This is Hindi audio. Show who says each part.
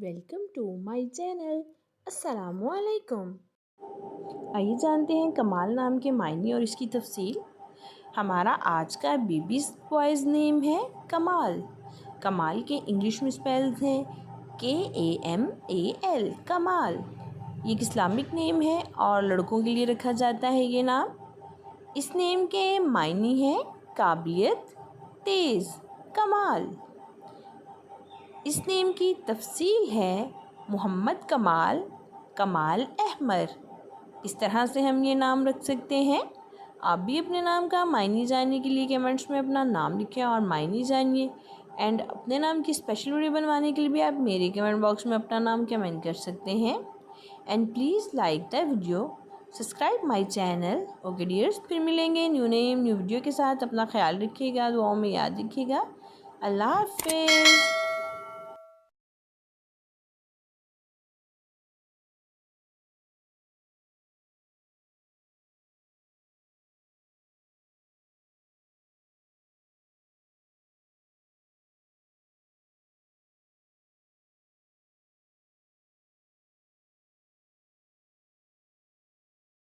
Speaker 1: Welcome to my channel. अस्सलामुअलैकुम। आइए जानते हैं कमाल नाम के मायने और इसकी तफसील। हमारा आज का बेबी बॉयज़ नेम है कमाल। कमाल के इंग्लिश में स्पेल्स हैं KAMAL, कमाल। ये एक इस्लामिक नेम है और लड़कों के लिए रखा जाता है ये नाम। इस नेम के मायने हैं काबिलियत, तेज़, कमाल। इस नेम की तफसील है मोहम्मद कमाल, कमाल अहमर। इस तरह से हम ये नाम रख सकते हैं। आप भी अपने नाम का मायने जानने के लिए कमेंट्स में अपना नाम लिखें और मायने जानिए। एंड अपने नाम की स्पेशल वीडियो बनवाने के लिए भी आप मेरे कमेंट बॉक्स में अपना नाम कमेंट कर सकते हैं। And please like the video, subscribe my channel. Okay dears, फिर मिलेंगे न्यू नेम न्यू वीडियो के साथ। अपना ख्याल रखिएगा, दुआओं में याद रखिएगा। अल्लाह हाफिज़।